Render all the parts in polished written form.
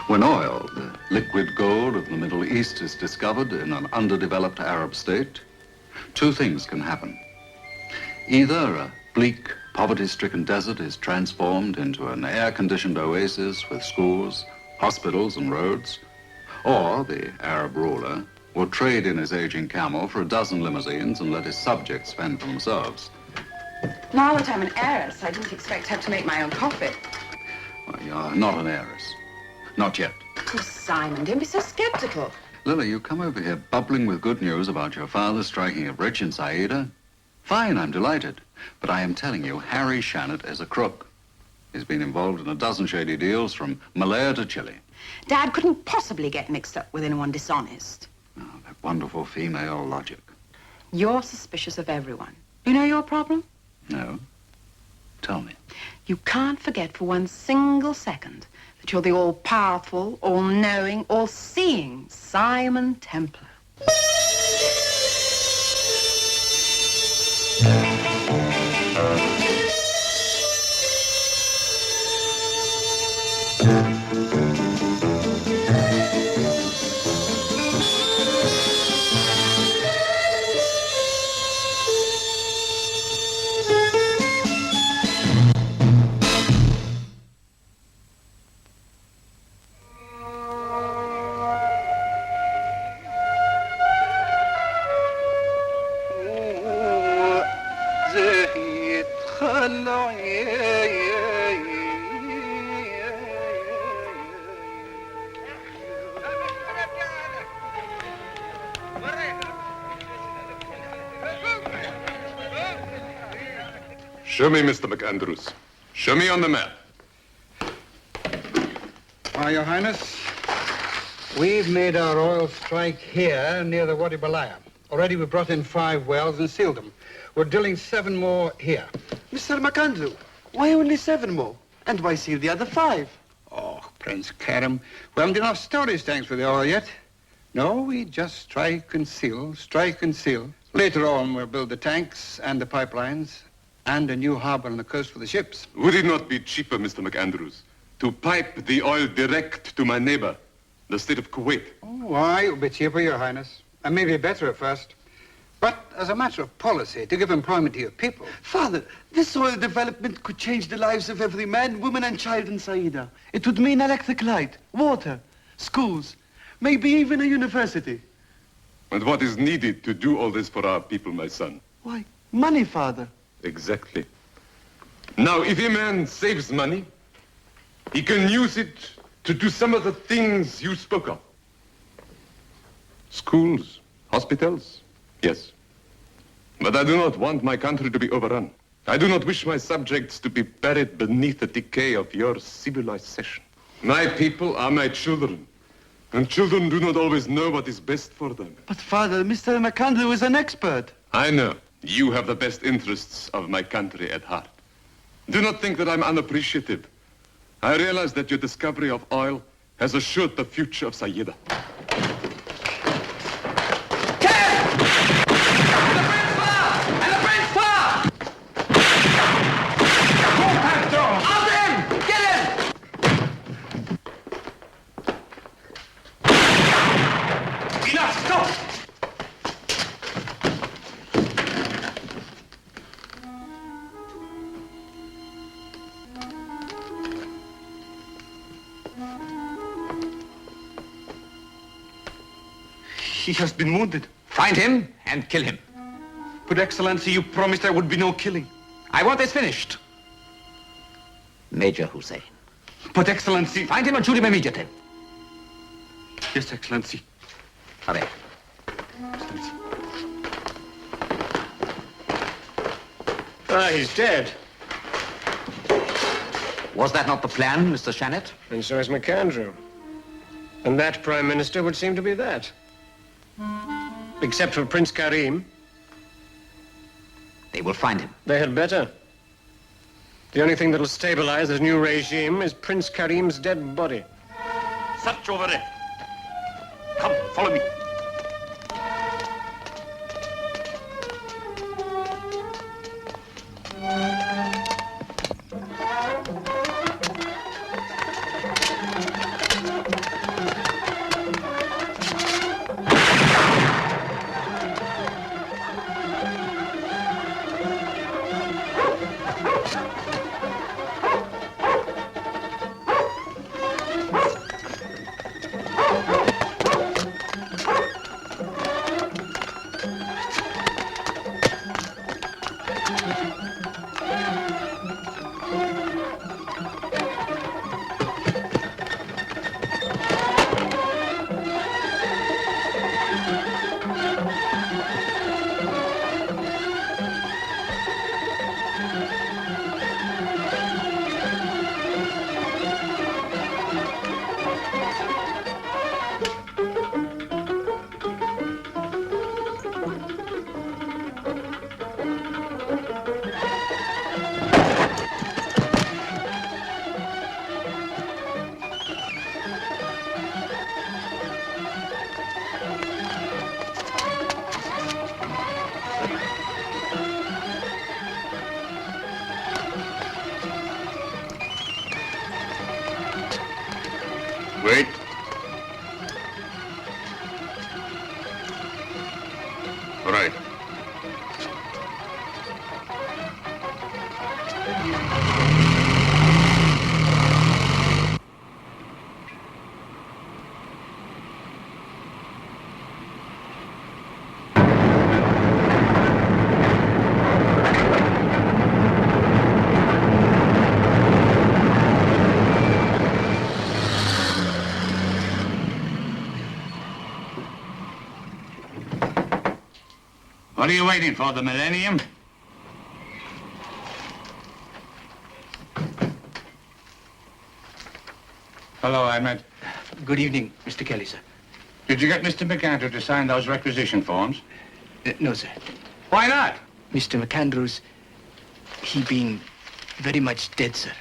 When oil, the liquid gold of the Middle East, is discovered in an underdeveloped Arab state, two things can happen. Either a bleak, poverty-stricken desert is transformed into an air-conditioned oasis with schools, hospitals, and roads, or the Arab ruler will trade in his aging camel for a dozen limousines and let his subjects fend for themselves. Now that I'm an heiress, I didn't expect to have to make my own profit. Well, you're not an heiress. Not yet. Oh, Simon, don't be so skeptical. Lily, you come over here bubbling with good news about your father striking it rich in Saida. Fine, I'm delighted. But I am telling you, Harry Shannon is a crook. He's been involved in a dozen shady deals from Malaya to Chile. Dad couldn't possibly get mixed up with anyone dishonest. Oh, that wonderful female logic. You're suspicious of everyone. You know your problem? No. Tell me. You can't forget for one single second that you're the all-powerful, all-knowing, all-seeing Simon Templar. Show me, Mr. McAndrews. Show me on the map. Your Highness, we've made our oil strike here near the Wadi Balaya. Already we've brought in 5 wells and sealed them. We're drilling 7 more here. Mr. McAndrew, why only 7 more? And why seal the other 5? Oh, Prince Karim, we haven't enough storage tanks for the oil yet. No, we just strike and seal, strike and seal. Later on, we'll build the tanks and the pipelines and a new harbor on the coast for the ships. Would it not be cheaper, Mr. McAndrews, to pipe the oil direct to my neighbor, the state of Kuwait? Oh, aye, it'll be cheaper, Your Highness. And maybe better at first. But as a matter of policy, to give employment to your people. Father, this oil development could change the lives of every man, woman, and child in Saida. It would mean electric light, water, schools, maybe even a university. And what is needed to do all this for our people, my son? Why, money, Father. Exactly. Now, if a man saves money, he can use it to do some of the things you spoke of. Schools, hospitals, yes. But I do not want my country to be overrun. I do not wish my subjects to be buried beneath the decay of your civilization. My people are my children, and children do not always know what is best for them. But, Father, Mr. McAndrew is an expert. I know. You have the best interests of my country at heart. Do not think that I'm unappreciative. I realize that your discovery of oil has assured the future of Saida. He has been wounded. Find him and kill him. But, Excellency, you promised there would be no killing. I want this finished. Major Hussein. But, Excellency... Find him and shoot him immediately. Yes, Excellency. Hurry. Excellency. He's dead. Was that not the plan, Mr. Shannet? And so is McAndrew. And that Prime Minister would seem to be that. Except for Prince Karim. They will find him. They had better. The only thing that'll stabilize this new regime is Prince Karim's dead body. Search over there. Come, follow me. Wait. All right. What are you waiting for, the Millennium? Hello, Ahmed. Good evening, Mr. Kelly, sir. Did you get Mr. McAndrew to sign those requisition forms? No, sir. Why not? Mr. McAndrews, he been very much dead, sir.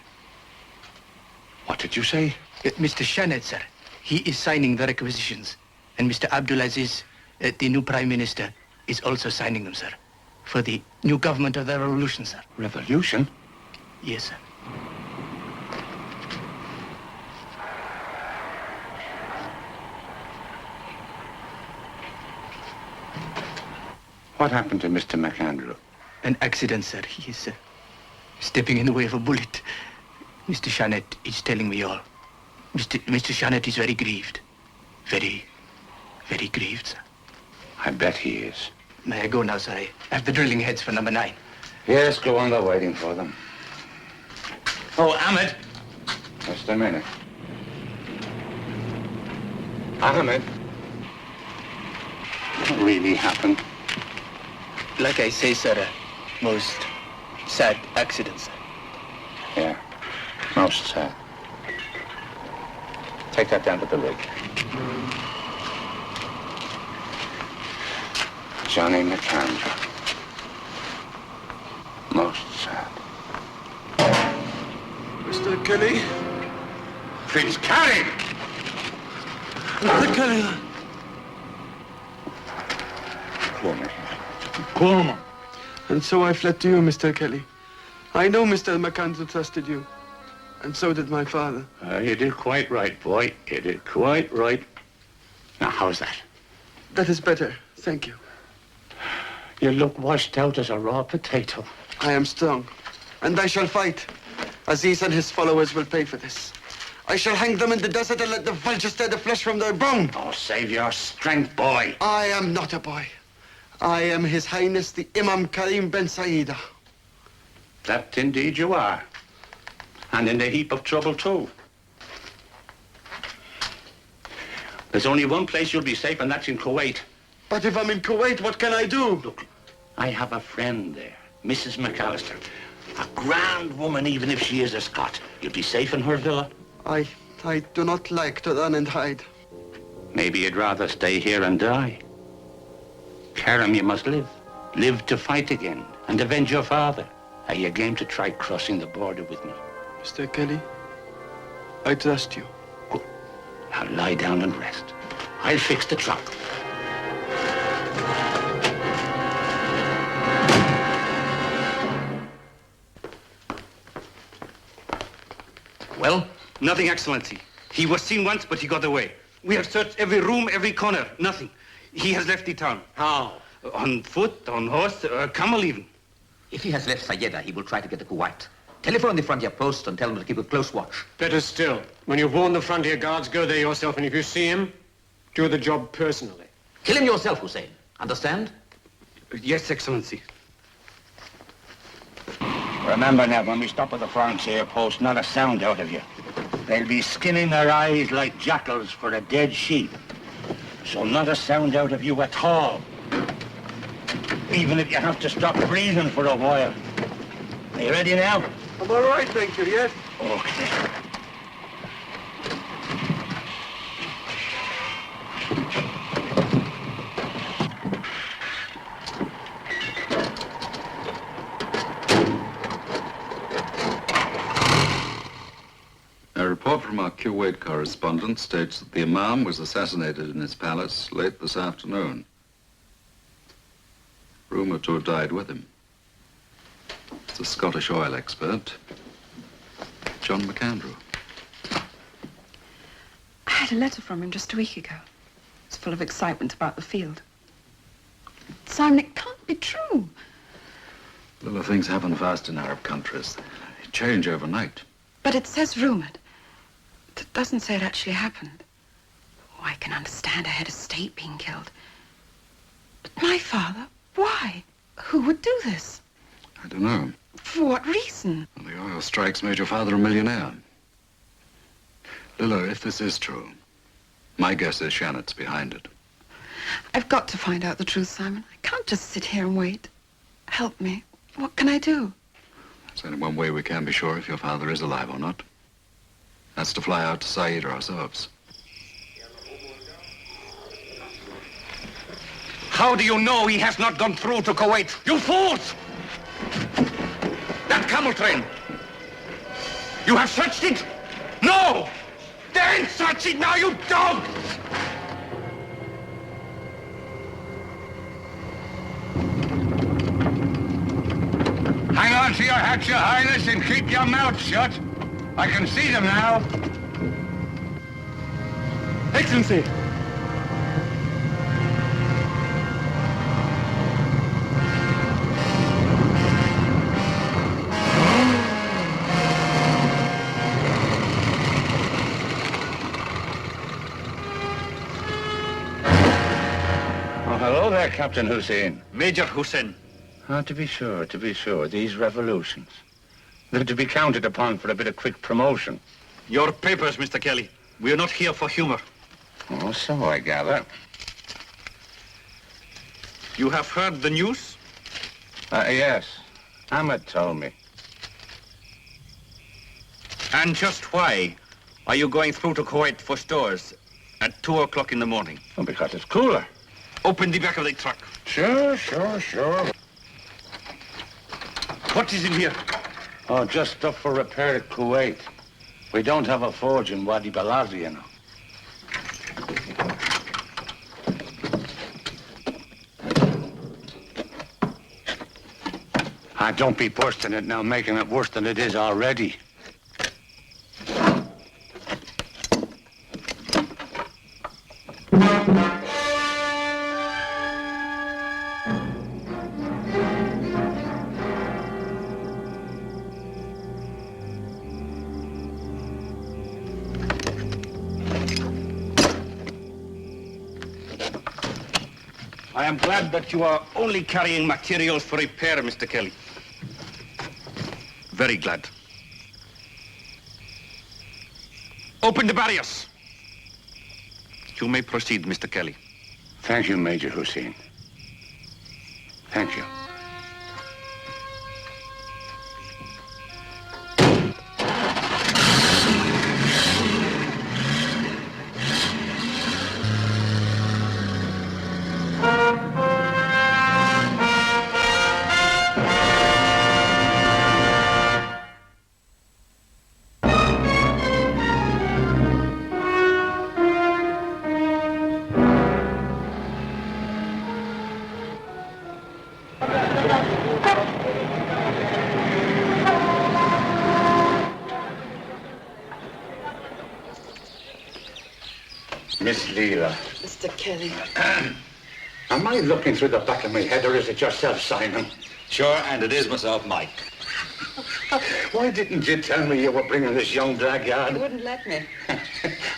What did you say? Mr. Shanet, sir, he is signing the requisitions. And Mr. Abdulaziz, the new Prime Minister, is also signing them, sir. For the new government of the revolution, sir. Revolution? Yes, sir. What happened to Mr. McAndrew? An accident, sir. He is stepping in the way of a bullet. Mr. Shanet is telling me all. Mr. Shanet is very grieved. Very, very grieved, sir. I bet he is. May I go now, sir? I have the drilling heads for number 9. Yes, go on, they're waiting for them. Oh, Ahmed. Just a minute. Ahmed. What really happened? Like I say, sir, a most sad accident, sir. Yeah, most sad. Take that down to the rig. Johnny McAndrew. Most sad. Mr. Kelly? Prince Karim! Mr. Kelly! Come. Come. And so I fled to you, Mr. Kelly. I know Mr. McAndrew trusted you. And so did my father. You did quite right, boy. You did quite right. Now, how's that? That is better. Thank you. You look washed out as a raw potato. I am strong. And I shall fight. Aziz and his followers will pay for this. I shall hang them in the desert and let the vultures tear the flesh from their bone. Oh, save your strength, boy. I am not a boy. I am His Highness the Imam Karim Ben Saida. That indeed you are. And in a heap of trouble, too. There's only one place you'll be safe, and that's in Kuwait. But if I'm in Kuwait, what can I do? Look, I have a friend there, Mrs. McAllister. A grand woman, even if she is a Scot. You'll be safe in her villa. I do not like to run and hide. Maybe you'd rather stay here and die. Karim, you must live. Live to fight again and avenge your father. Are you game to try crossing the border with me? Mr. Kelly, I trust you. Good. Now lie down and rest. I'll fix the truck. Well, nothing, Excellency. He was seen once, but he got away. We have searched every room, every corner. Nothing. He has left the town. How? On foot, on horse, camel even. If he has left Sayeda, he will try to get to Kuwait. Telephone the frontier post and tell him to keep a close watch. Better still. When you've warned the frontier guards, go there yourself, and if you see him, do the job personally. Kill him yourself, Hussein. Understand? Yes, Excellency. Remember now, when we stop at the frontier post, not a sound out of you. They'll be skinning their eyes like jackals for a dead sheep. So not a sound out of you at all. Even if you have to stop breathing for a while. Are you ready now? I'm all right, thank you, yes? Okay. A report from our Kuwait correspondent states that the Imam was assassinated in his palace late this afternoon. Rumored to have died with him. It's a Scottish oil expert, John McAndrew. had a letter from him just a week ago. It's full of excitement about the field. Simon, it can't be true. Little things happen fast in Arab countries. They change overnight. But it says rumoured. It doesn't say it actually happened. Oh, I can understand a head of state being killed. But my father, why? Who would do this? I don't know. For what reason? Well, the oil strikes made your father a millionaire. Lilla, if this is true, my guess is Shannett's behind it. I've got to find out the truth, Simon. I can't just sit here and wait. Help me. What can I do? There's only one way we can be sure if your father is alive or not. That's to fly out to Saida ourselves. How do you know he has not gone through to Kuwait? You fools! That camel train. You have searched it? No! Then search it now, you dogs! Hang on to your hats, Your Highness, and keep your mouth shut. I can see them now. Excellency! Hello there, Captain Hussein. Major Hussein. To be sure, these revolutions. They're to be counted upon for a bit of quick promotion. Your papers, Mr. Kelly. We are not here for humor. Oh, so I gather. You have heard the news? Yes. Ahmed told me. And just why are you going through to Kuwait for stores at 2 o'clock in the morning? Well, because it's cooler. Open the back of the truck. Sure. What is in here? Oh, just stuff for repair at Kuwait. We don't have a forge in Wadi Balazi, you know. Don't be bursting it now, making it worse than it is already. I am glad that you are only carrying materials for repair, Mr. Kelly. Very glad. Open the barriers. You may proceed, Mr. Kelly. Thank you, Major Hussein. Thank you. Miss Leela. Mr. Kelly. Am I looking through the back of my head, or is it yourself, Simon? Sure, and it is myself, Mike. Why didn't you tell me you were bringing this young blackguard? You wouldn't let me.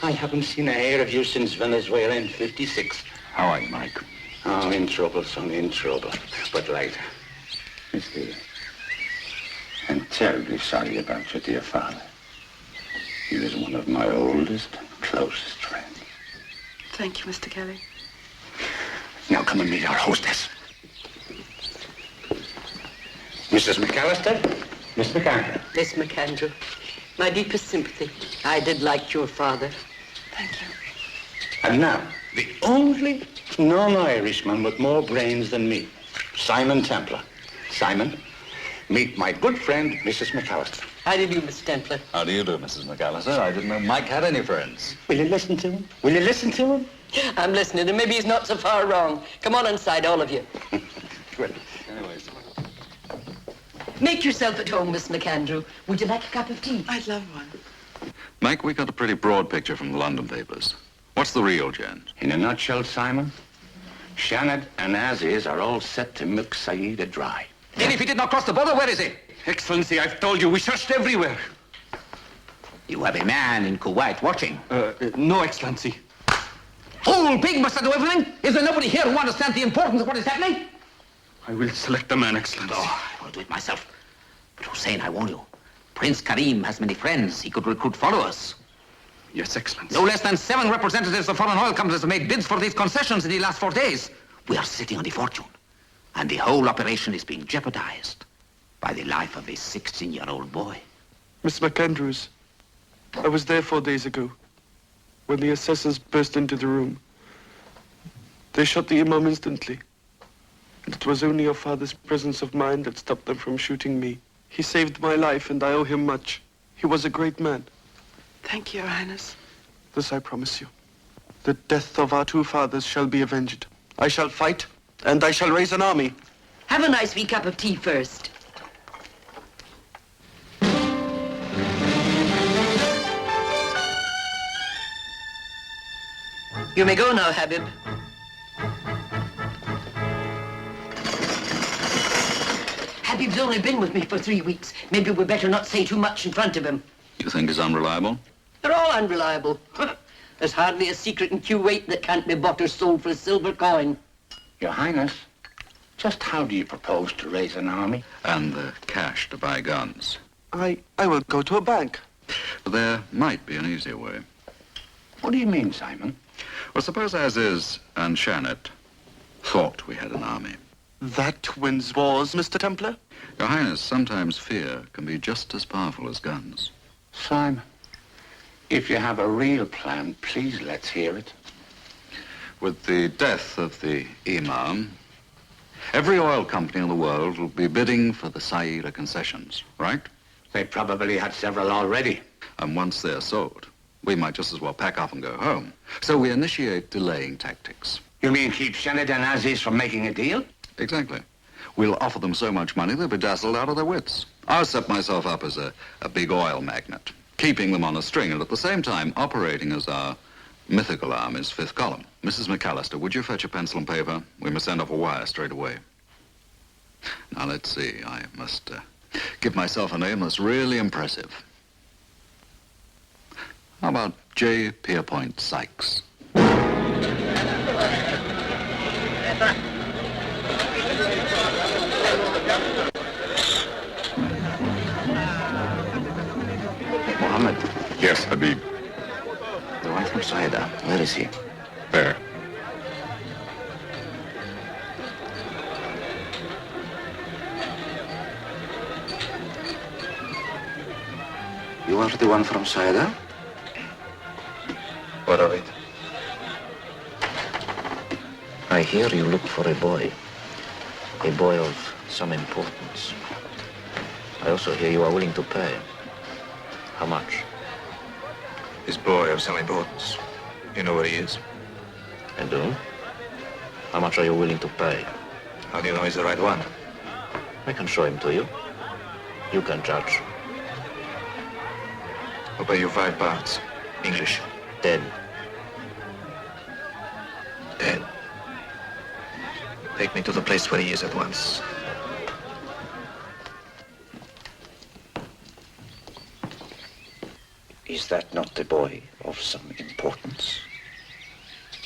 I haven't seen a hair of you since Venezuela in '56. How are you, Mike? Oh, in trouble, son, in trouble. But later. Miss Leela, I'm terribly sorry about your dear father. He was one of my oldest and closest friends. Thank you, Mr. Kelly. Now come and meet our hostess. Mrs. McAllister, Miss McAndrew. Miss McAndrew, my deepest sympathy. I did like your father. Thank you. And now, the only non-Irishman with more brains than me, Simon Templar. Simon, meet my good friend, Mrs. McAllister. How do you do, Miss Templar? How do you do, Mrs. McAllister? I didn't know Mike had any friends. Will you listen to him? Will you listen to him? I'm listening, and maybe he's not so far wrong. Come on inside, all of you. Well, Anyways. Make yourself at home, Miss McAndrew. Would you like a cup of tea? I'd love one. Mike, we got a pretty broad picture from the London papers. What's the real, Jens? In a nutshell, Simon, Shannon and Aziz are all set to milk Saida dry. Then if he did not cross the border, where is he? Excellency, I've told you, we searched everywhere. You have a man in Kuwait watching. No, Excellency. Fool pig must I do everything? Is there nobody here who understands the importance of what is happening? I will select a man, Excellency. Oh, I will do it myself. But Hussein, I warn you, Prince Karim has many friends. He could recruit followers. Yes, Excellency. No less than 7 representatives of foreign oil companies have made bids for these concessions in the last 4 days. We are sitting on the fortune. And the whole operation is being jeopardized by the life of a 16-year-old boy. Miss McAndrews, I was there 4 days ago when the assassins burst into the room. They shot the Imam instantly. And it was only your father's presence of mind that stopped them from shooting me. He saved my life and I owe him much. He was a great man. Thank you, Your Highness. This I promise you. The death of our 2 fathers shall be avenged. I shall fight and I shall raise an army. Have a nice wee cup of tea first. You may go now, Habib. Habib's only been with me for 3 weeks. Maybe we'd better not say too much in front of him. You think he's unreliable? They're all unreliable. There's hardly a secret in Kuwait that can't be bought or sold for a silver coin. Your Highness, just how do you propose to raise an army? And the cash to buy guns. I will go to a bank. There might be an easier way. What do you mean, Simon? Well, suppose Aziz and Shannet thought we had an army. That wins wars, Mr. Templar. Your Highness, sometimes fear can be just as powerful as guns. Simon, if you have a real plan, please let's hear it. With the death of the Imam, every oil company in the world will be bidding for the Saida concessions, right? They probably had several already. And once they're sold, we might just as well pack up and go home. So we initiate delaying tactics. You mean keep Shannon and Aziz from making a deal? Exactly. We'll offer them so much money they'll be dazzled out of their wits. I'll set myself up as a big oil magnate, keeping them on a string and at the same time operating as our mythical army's 5th column. Mrs. McAllister, would you fetch a pencil and paper? We must send off a wire straight away. Now, let's see. I must give myself a name that's really impressive. How about J. Pierpoint Sykes? Mohammed, Yes, Habib. the one from Saida, where is he? There. You are the one from Saida? What of it? I hear you look for a boy of some importance. I also hear you are willing to pay. How much? This boy of some importance. You know where he is? I do. How much are you willing to pay? How do you know he's the right one? I can show him to you. You can judge. I'll pay you £5. English. 10. 10. Take me to the place where he is at once. Is that not the boy of some importance?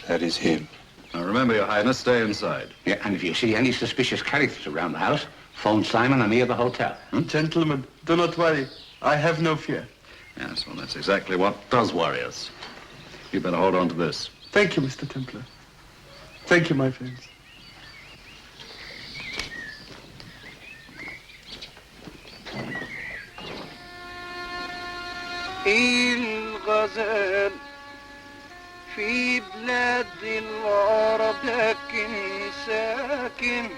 That is him. Now remember, Your Highness, stay inside. Yeah, and if you see any suspicious characters around the house, phone Simon and me at the hotel. Gentlemen, do not worry. I have no fear. Yes, well, that's exactly what does worry us. You better hold on to this. Thank you, Mr. Templar. Thank you, my friends. الغزال في بلاد العرب لكن ساكن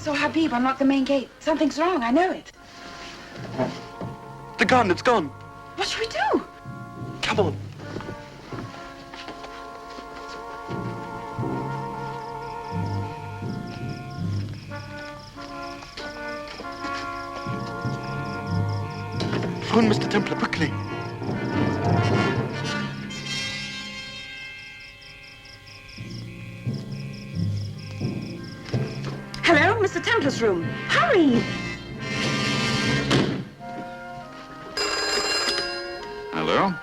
saw Habib unlock the main gate. Something's wrong, I know it. The gun, it's gone. What should we do? Come on. Phone Mr. Templar, quickly. Hello, Mr. Templar's room. Hurry! Hello?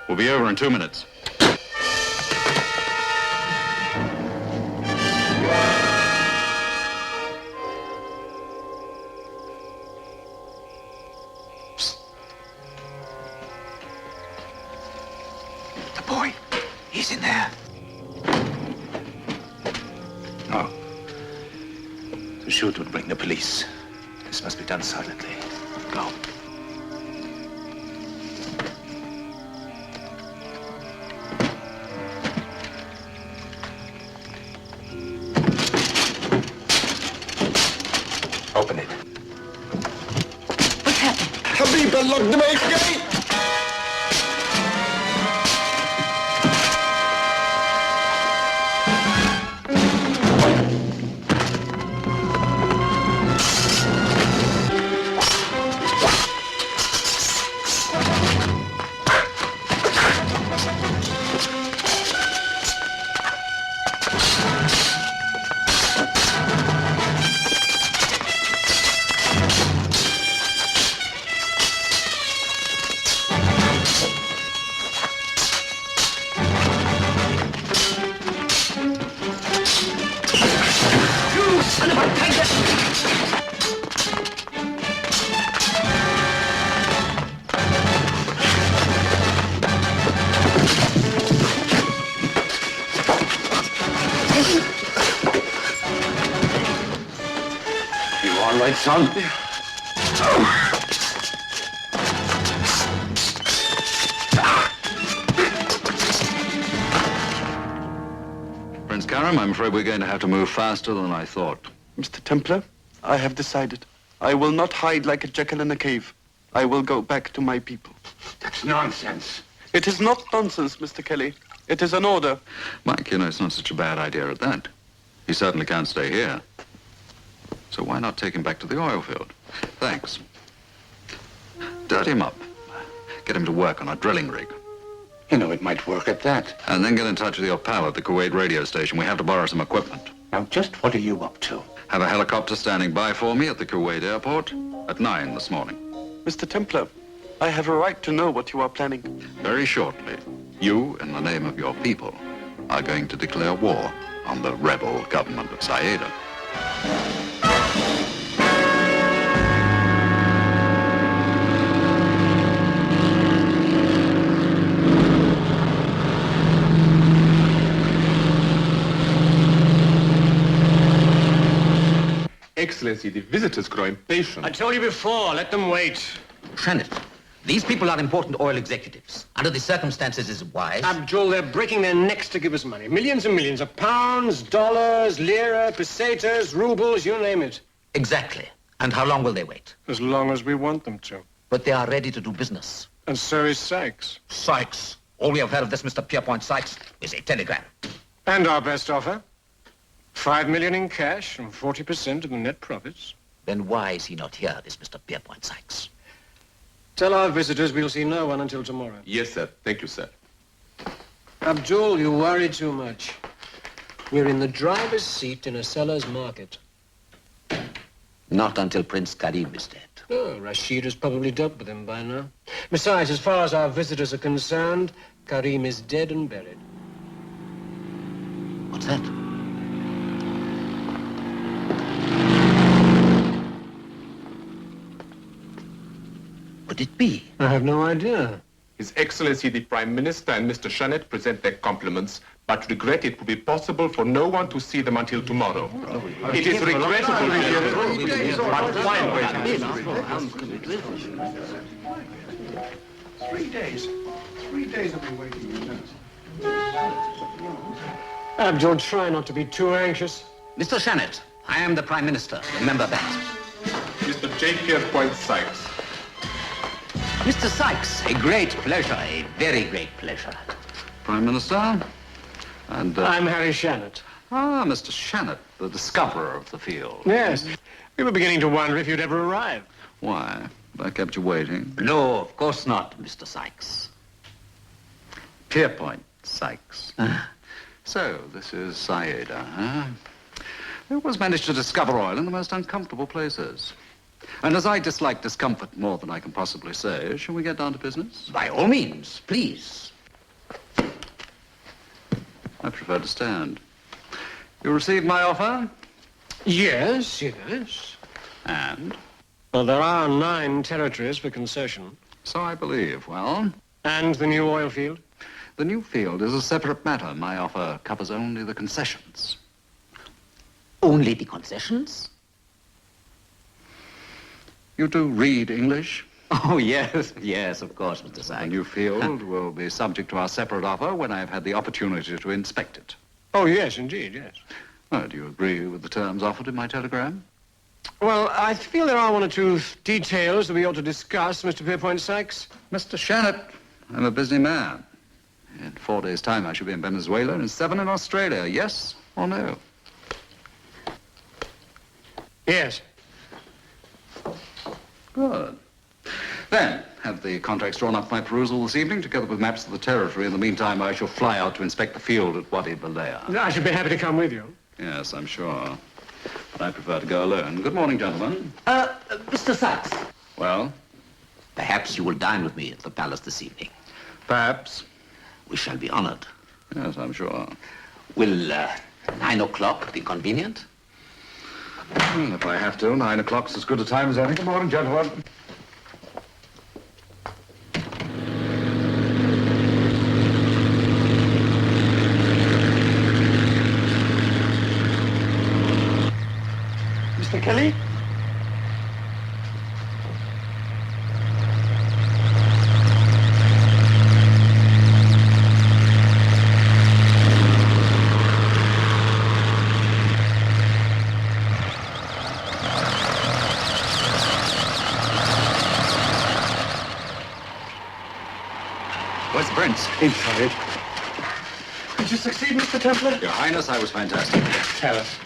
We'll be over in 2 minutes. The boy, he's in there. No. To shoot would bring the police. This must be done silently. Go. Open it. What's happened? Habib unlocked the main gate! You all right, son? Prince Karim, I'm afraid we're going to have to move faster than I thought. Mr. Templar, I have decided. I will not hide like a jackal in a cave. I will go back to my people. That's nonsense. It is not nonsense, Mr. Kelly. It is an order. Mike, you know, it's not such a bad idea at that. He certainly can't stay here. So why not take him back to the oil field? Thanks. Dirty him up. Get him to work on a drilling rig. You know, it might work at that. And then get in touch with your pal at the Kuwait radio station. We have to borrow some equipment. Now, just what are you up to? Have a helicopter standing by for me at the Kuwait airport at 9 this morning. Mr. Templar, I have a right to know what you are planning. Very shortly, you, in the name of your people, are going to declare war on the rebel government of Saida. Excellency, the visitors grow impatient. I told you before, let them wait. Shannon, these people are important oil executives. Under the circumstances, is it wise? Abdul, they're breaking their necks to give us money. Millions and millions of pounds, dollars, lira, pesetas, rubles, you name it. Exactly. And how long will they wait? As long as we want them to. But they are ready to do business. And so is Sykes. Sykes. All we have heard of this Mr. Pierpoint Sykes is a telegram. And our best offer. 5 million in cash and 40% of the net profits. Then why is he not here, this Mr. Pierpoint Sykes? Tell our visitors we'll see no one until tomorrow. Yes, sir. Thank you, sir. Abdul, you worry too much. We're in the driver's seat in a seller's market. Not until Prince Karim is dead. Oh, Rashid has probably dealt with him by now. Besides, as far as our visitors are concerned, Karim is dead and buried. What's that? Could it be? I have no idea. His Excellency the Prime Minister and Mr. Shannet present their compliments, but regret it will be possible for no one to see them until tomorrow. It is regrettable, but fine waiting. 3 days. 3 days I've been waiting. Abdul, try not to be too anxious. Mr. Shannet, I am the Prime Minister. Remember that. Mr. J. Pierpoint Sykes. Mr. Sykes, a great pleasure, a very great pleasure. Prime Minister, and... I'm Harry Shannet. Ah, Mr. Shannet, the discoverer of the field. Yes. We were beginning to wonder if you'd ever arrive. Why? I kept you waiting. No, of course not, Mr. Sykes. Pierpoint Sykes. So, this is Saida, huh? Who has managed to discover oil in the most uncomfortable places? And as I dislike discomfort more than I can possibly say, shall we get down to business? By all means, please. I prefer to stand. You received my offer? Yes, yes. And? Well, there are 9 territories for concession. So I believe. Well? And the new oil field? The new field is a separate matter. My offer covers only the concessions. Only the concessions? You do read English? Oh, yes, yes, of course, Mr. The Sykes. new field will be subject to our separate offer when I've had the opportunity to inspect it. Oh, yes, indeed, yes. Do you agree with the terms offered in my telegram? Well, I feel there are 1 or 2 details that we ought to discuss, Mr. Pierpoint Sykes. Mr. Shannet, I'm a busy man. In 4 days' time, I shall be in Venezuela and in 7 in Australia. Yes or no? Yes. Good. Then, have the contracts drawn up for my perusal this evening, together with maps of the territory. In the meantime, I shall fly out to inspect the field at Wadi Balea. I should be happy to come with you. Yes, I'm sure. But I prefer to go alone. Good morning, gentlemen. Mr. Sykes. Well? Perhaps you will dine with me at the palace this evening. Perhaps. We shall be honored. Yes, I'm sure. Will 9 o'clock be convenient? Well, if I have to, 9 o'clock's as good a time as any. Good morning, gentlemen. Mr. Kelly? Where's the prince? Inside. Did you succeed, Mr. Templar? Your Highness, I was fantastic. Tell us.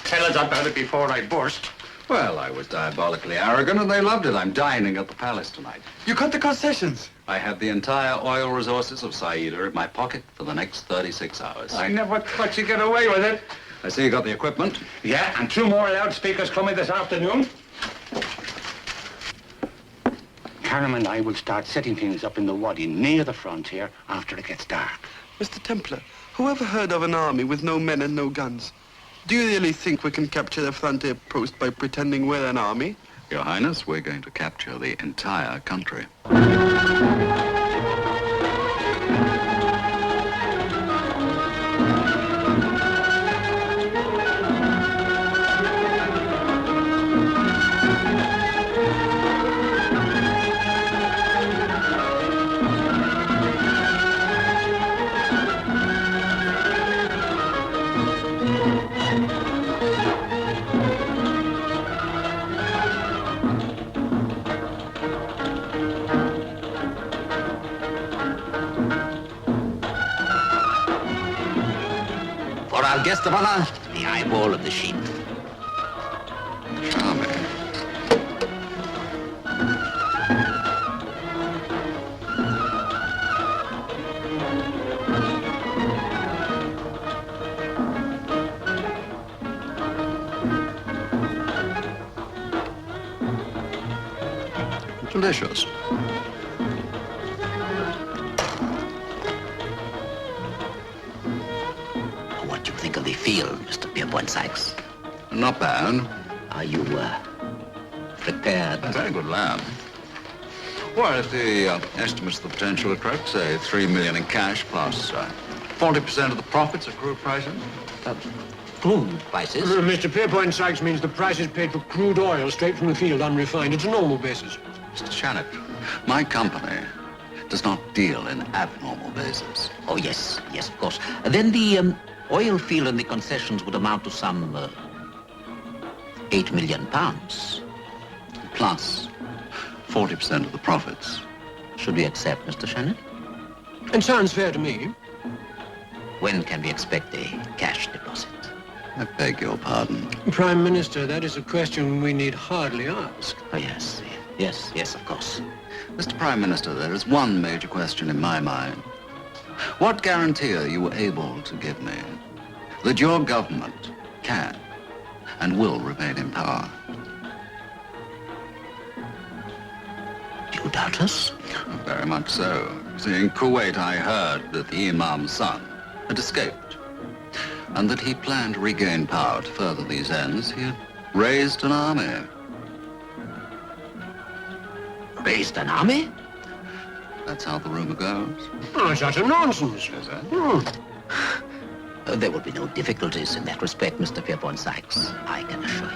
Tell us about it before I burst. Well, I was diabolically arrogant, and they loved it. I'm dining at the palace tonight. You cut the concessions. I have the entire oil resources of Saida in my pocket for the next 36 hours. I never thought you'd get away with it. I see you got the equipment. Yeah, and 2 more loudspeakers coming this afternoon. Karam and I will start setting things up in the wadi near the frontier after it gets dark. Mr. Templar, who ever heard of an army with no men and no guns? Do you really think we can capture the frontier post by pretending we're an army? Your Highness, we're going to capture the entire country. For our guest of honor, the eyeball of the sheep. Charming. Delicious. What do you think of the field, Mr. Pierpoint Sykes? Not bad. Are you, prepared? A very good lamb. Well, if the estimates of the potential are correct, say 3 million in cash plus 40% of the profits at crude prices. Crude prices? Mr. Pierpoint Sykes means the price is paid for crude oil straight from the field, unrefined. It's a normal basis. Mr. Shannet, my company does not deal in abnormal basis. Oh, yes, yes, of course. Then the oil field and the concessions would amount to some £8 million. Plus 40% of the profits. Should we accept, Mr. Shannon? It sounds fair to me. When can we expect a cash deposit? I beg your pardon. Prime Minister, that is a question we need hardly ask. Oh, yes. Yes, of course. Mr. Prime Minister, there is one major question in my mind. What guarantee are you able to give me that your government can and will remain in power? Do you doubt us? Very much so. See, in Kuwait, I heard that the Imam's son had escaped, and that he planned to regain power to further these ends. He had raised an army. Raised an army? That's how the rumor goes. Oh, it's utter nonsense. Is it? There will be no difficulties in that respect, Mr. Pierpont Sykes, I can assure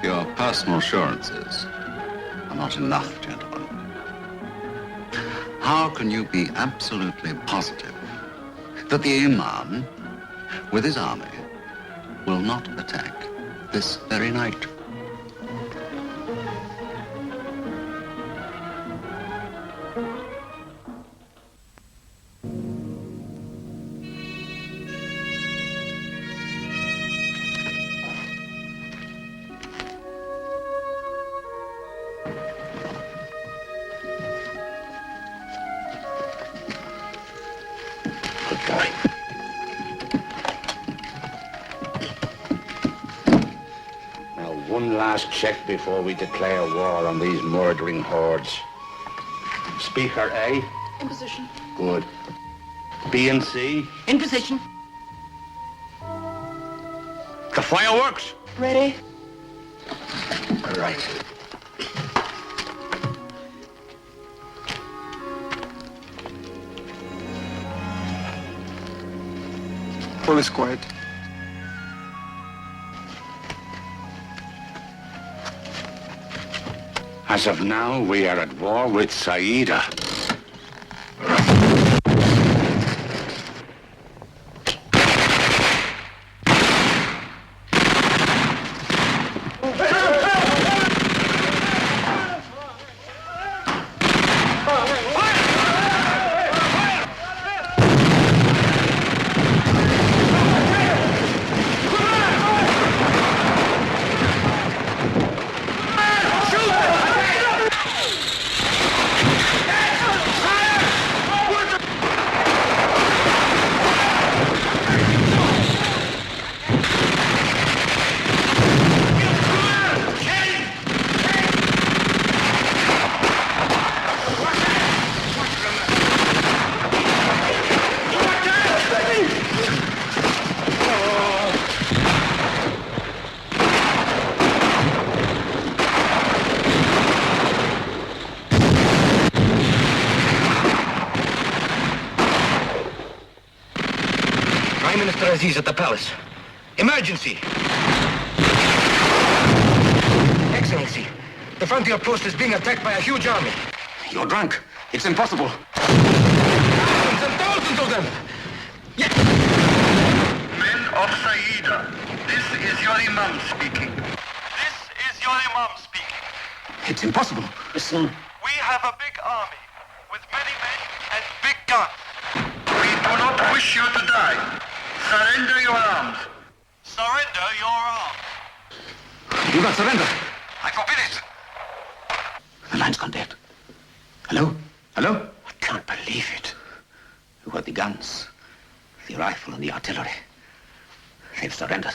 you. Your personal assurances are not enough, gentlemen. How can you be absolutely positive that the Imam, with his army, will not attack this very night? One last check before we declare war on these murdering hordes. Speaker A? In position. Good. B and C? In position. The fireworks? Ready? Right. All is quiet. As of now, we are at war with Saida. Prime Minister Aziz at the palace. Emergency! Excellency, the frontier post is being attacked by a huge army. You're drunk. It's impossible. Thousands and thousands of them! Men of Saida, this is your Imam speaking. This is your Imam speaking. It's impossible. Listen. We have a big army with many men and big guns. We do not wish you to die. Surrender your arms. Surrender your arms. Do not surrender. I forbid it. The line's gone dead. Hello? Hello? I can't believe it. You heard the guns, the rifle and the artillery. They've surrendered.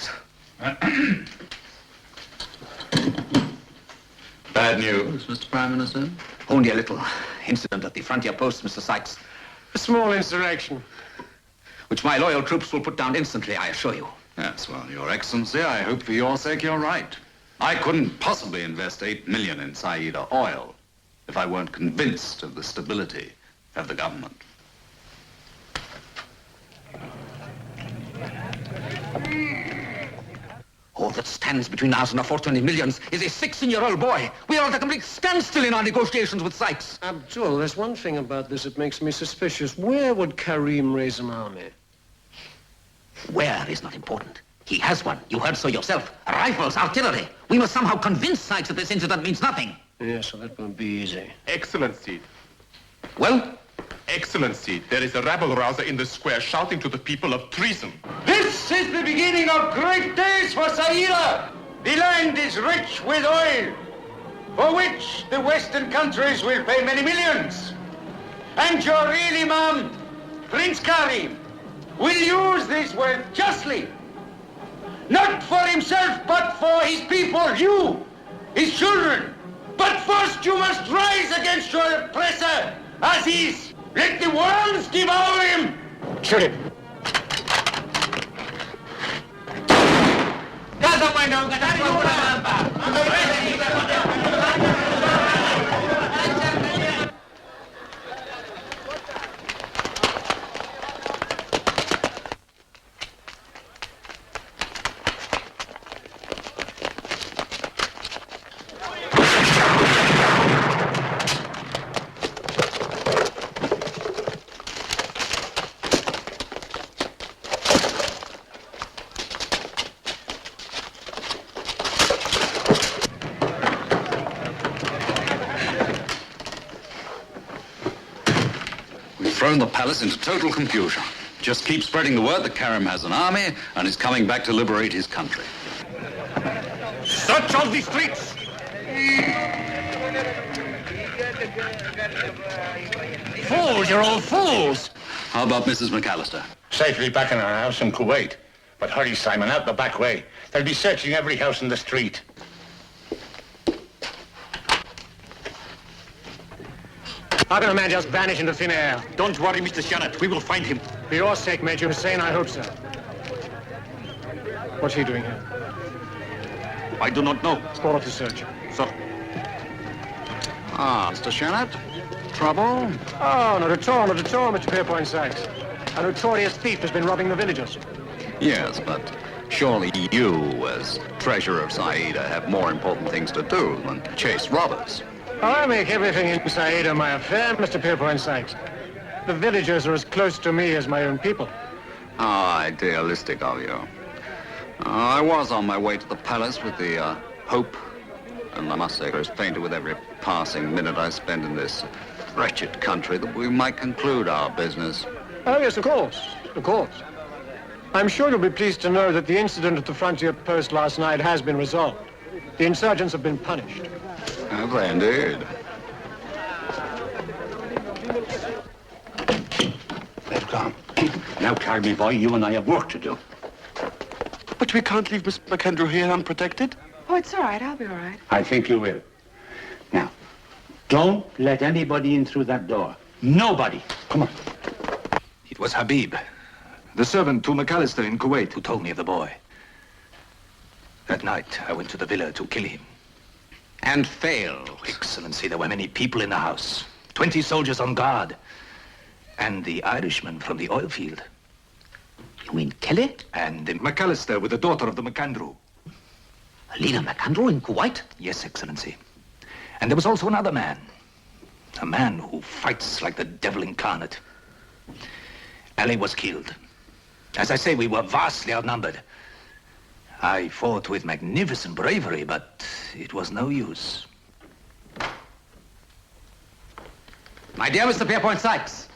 Bad news, Mr. Prime Minister? Only a little incident at the frontier post, Mr. Sykes, A small insurrection. which my loyal troops will put down instantly, I assure you. Yes, well, Your Excellency, I hope for your sake you're right. I couldn't possibly invest $8 million in Saida oil if I weren't convinced of the stability of the government. All that stands between us and a fortune in millions is a 16-year-old boy. We are at a complete standstill in our negotiations with Sykes. Abdul, there's one thing about this that makes me suspicious. Where would Karim raise an army? Where is not important. He has one. You heard so yourself. Rifles, artillery. We must somehow convince Sykes that this incident means nothing. Yes, well, that won't be easy. Excellency. Well? Excellency, there is a rabble-rouser in the square shouting to the people of treason. This is the beginning of great days for Saida. The land is rich with oil, for which the Western countries will pay many millions. And your real Imam, Prince Karim, will use this wealth justly. Not for himself, but for his people, you, his children. But first you must rise against your oppressor, Aziz. Let the worms devour him. Shoot him. Thrown the palace into total confusion. Just keep spreading the word that Karim has an army and is coming back to liberate his country. Search all the streets! Fools, you're all fools. How about Mrs. McAllister? Safely back in our house in Kuwait. But hurry, Simon, out the back way. They'll be searching every house in the street. How can a man just vanish into thin air? Don't worry, Mr. Shannon. We will find him. For your sake, Major Hussein, I hope so. What's he doing here? I do not know. Call off the search. Sir. Ah, Mr. Shannett? Trouble? Oh, not at all, Mr. Pierpoint Sykes. A notorious thief has been robbing the villagers. Yes, but surely you, as treasurer of Saida, have more important things to do than chase robbers. I make everything in Saida my affair, Mr. Pierpoint Sykes. The villagers are as close to me as my own people. How idealistic of you. I was on my way to the palace with the hope, and I must say I was fainter with every passing minute I spent in this wretched country, that we might conclude our business. Oh, yes, of course. Of course. I'm sure you'll be pleased to know that the incident at the frontier post last night has been resolved. The insurgents have been punished. Have they indeed? They've gone. Now, Carby boy, you and I have work to do. But we can't leave Miss McAndrew here unprotected. Oh, it's all right. I'll be all right. I think you will. Now, don't let anybody in through that door. Nobody. Come on. It was Habib, the servant to McAllister in Kuwait, who told me of the boy. That night, I went to the villa to kill him. And failed. Excellency, there were many people in the house. 20 soldiers on guard. And the Irishman from the oil field. You mean Kelly? And McAllister with the daughter of the McAndrew. Lena McAndrew in Kuwait? Yes, Excellency. And there was also another man. A man who fights like the devil incarnate. Ali was killed. As I say, we were vastly outnumbered. I fought with magnificent bravery, but it was no use. My dear Mr. Pierpoint Sykes,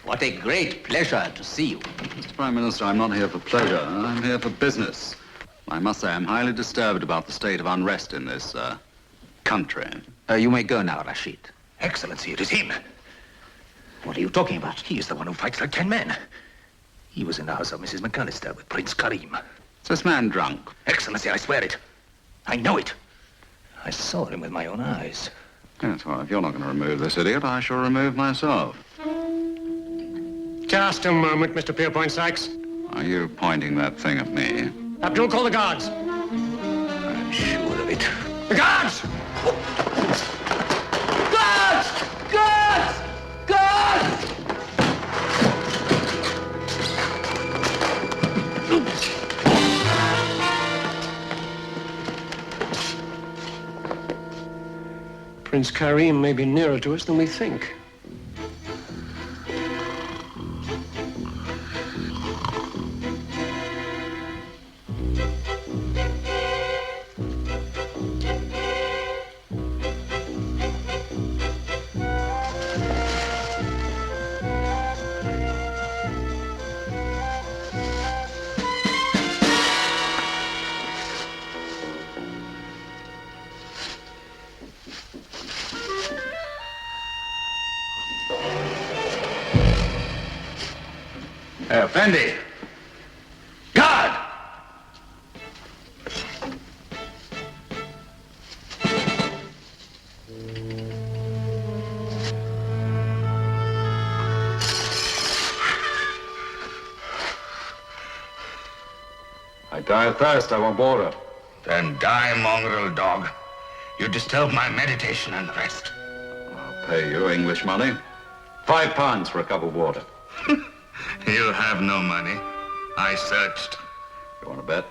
what a great pleasure to see you. Mr. Prime Minister, I'm not here for pleasure. I'm here for business. I must say I'm highly disturbed about the state of unrest in this country. You may go now, Rashid. Excellency, it is him. What are you talking about? He is the one who fights like 10 men. He was in the house of Mrs. McAllister with Prince Karim. Is this man drunk? Excellency, I swear it. I know it. I saw him with my own eyes. Yes, well, if you're not going to remove this idiot, I shall remove myself. Just a moment, Mr. Pierpoint Sykes. Are you pointing that thing at me? Abdul, call the guards. I'm sure of it. The guards! Guards! Guards! Guards! Prince Karim may be nearer to us than we think. Effendi! Guard! I die of thirst. I want water. Then die, mongrel dog. You disturb my meditation and rest. I'll pay you English money. £5 for a cup of water. You have no money. I searched. You want to bet?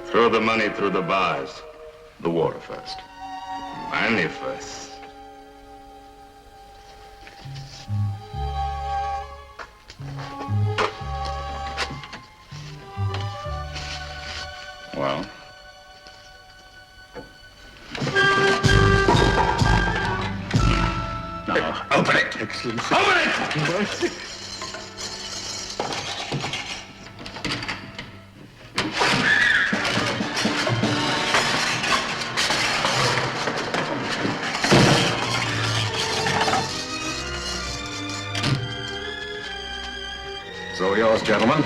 Throw the money through the bars. The water first. Money first. Well? Now, open it! Open it! So yours, gentlemen.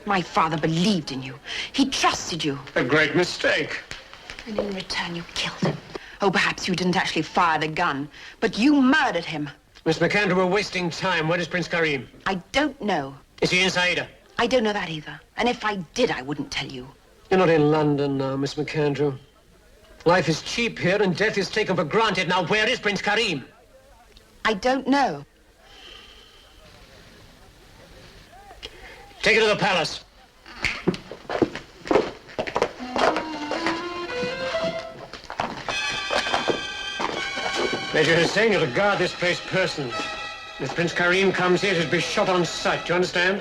My father believed in you. He trusted you. A great mistake. And in return, you killed him. Oh, perhaps you didn't actually fire the gun, but you murdered him. Miss McAndrew, we're wasting time. Where is Prince Karim? I don't know. Is he in Saida? I don't know that either. And if I did, I wouldn't tell you. You're not in London now, Miss McAndrew. Life is cheap here and death is taken for granted. Now, where is Prince Karim? I don't know. Take it to the palace. Major Hussein, you're to guard this place personally. If Prince Karim comes here, he'll be shot on sight. Do you understand?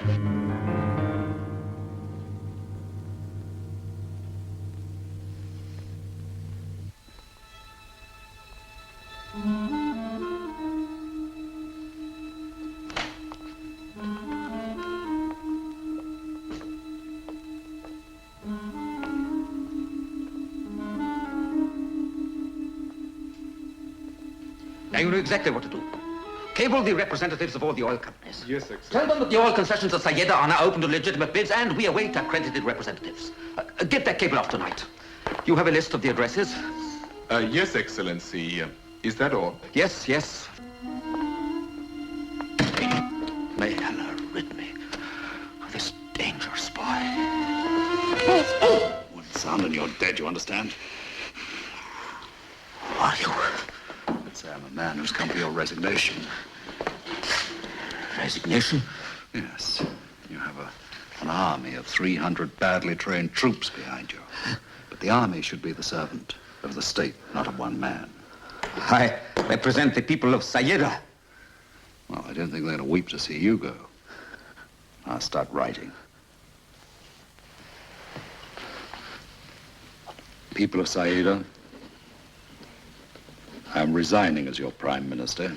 Now you know exactly what to do. Cable the representatives of all the oil companies. Yes, Excellency. Tell them that the oil concessions at Sayeda are now open to legitimate bids, and we await accredited representatives. Get that cable off tonight. You have a list of the addresses? Yes, Excellency. Is that all? Yes, yes. May Allah rid me of this dangerous boy. One son and you're dead, you understand? Who are you? I'd say I'm a man who's come for your resignation. Resignation? Yes. You have an army of 300 badly trained troops behind you. But the army should be the servant of the state, not of one man. I represent the people of Sayeda. Well, I don't think they're going to weep to see you go. I'll start writing. People of Sayeda, I'm resigning as your prime minister.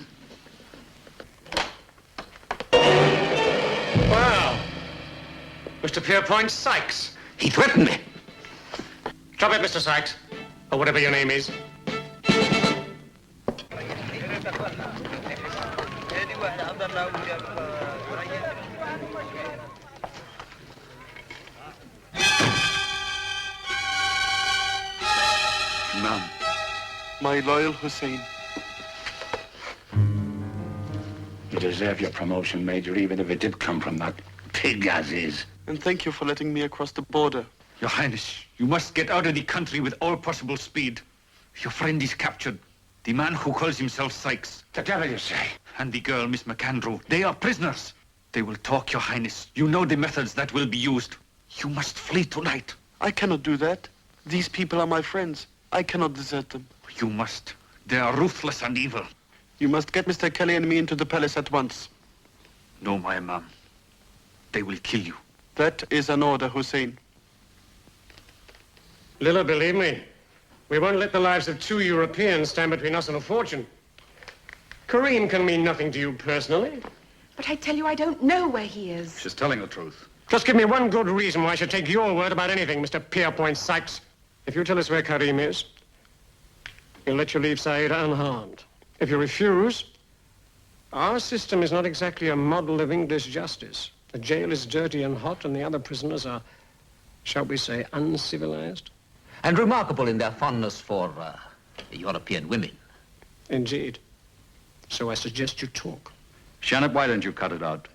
Wow. Mr. Pierpoint Sykes. He threatened me. Drop it, Mr. Sykes. Or whatever your name is. None. My loyal Hussein. You deserve your promotion, Major, even if it did come from that pig Aziz. And thank you for letting me across the border. Your Highness, you must get out of the country with all possible speed. Your friend is captured. The man who calls himself Sykes. The devil you say? And the girl, Miss McAndrew. They are prisoners. They will talk, Your Highness. You know the methods that will be used. You must flee tonight. I cannot do that. These people are my friends. I cannot desert them. You must. They are ruthless and evil. You must get Mr. Kelly and me into the palace at once. No, my imam. They will kill you. That is an order, Hussein. Lila, believe me, we won't let the lives of 2 Europeans stand between us and a fortune. Karim can mean nothing to you personally. But I tell you, I don't know where he is. She's telling the truth. Just give me one good reason why I should take your word about anything, Mr. Pierpoint Sykes. If you tell us where Karim is, we'll let you leave Saida unharmed. If you refuse, our system is not exactly a model of English justice. The jail is dirty and hot, and the other prisoners are, shall we say, uncivilized. And remarkable in their fondness for European women. Indeed. So I suggest you talk. Shannon, why don't you cut it out?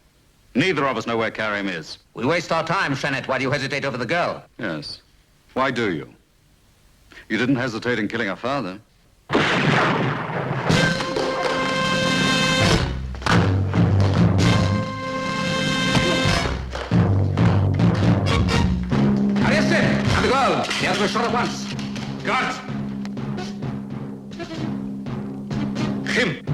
Neither of us know where Karim is. We waste our time, Shannon. Why do you hesitate over the girl? Yes. Why do you? You didn't hesitate in killing her father. Arrest him! And the girl! He has to be shot at once. Guards! Him!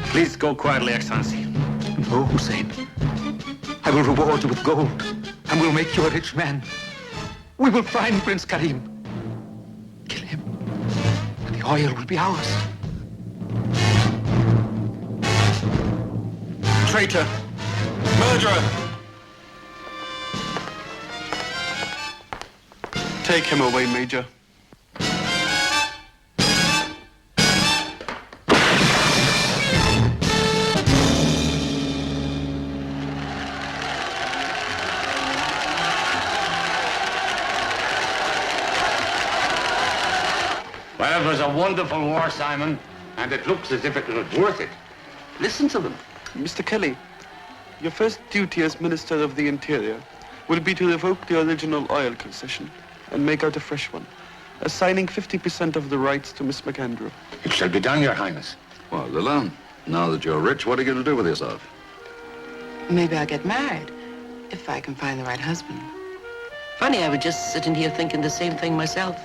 Please go quietly, Excellency. No, Hussein. I will reward you with gold, and we'll make you a rich man. We will find Prince Karim. Kill him, and the oil will be ours. Traitor! Murderer! Take him away, Major. Well, it was a wonderful war, Simon, and it looks as if it was worth it. Listen to them. Mr. Kelly, your first duty as Minister of the Interior will be to revoke the original oil concession and make out a fresh one, assigning 50% of the rights to Miss McAndrew. It shall be done, Your Highness. Well, Lila, now that you're rich, what are you going to do with yourself? Maybe I'll get married, if I can find the right husband. Funny, I was just sitting here thinking the same thing myself.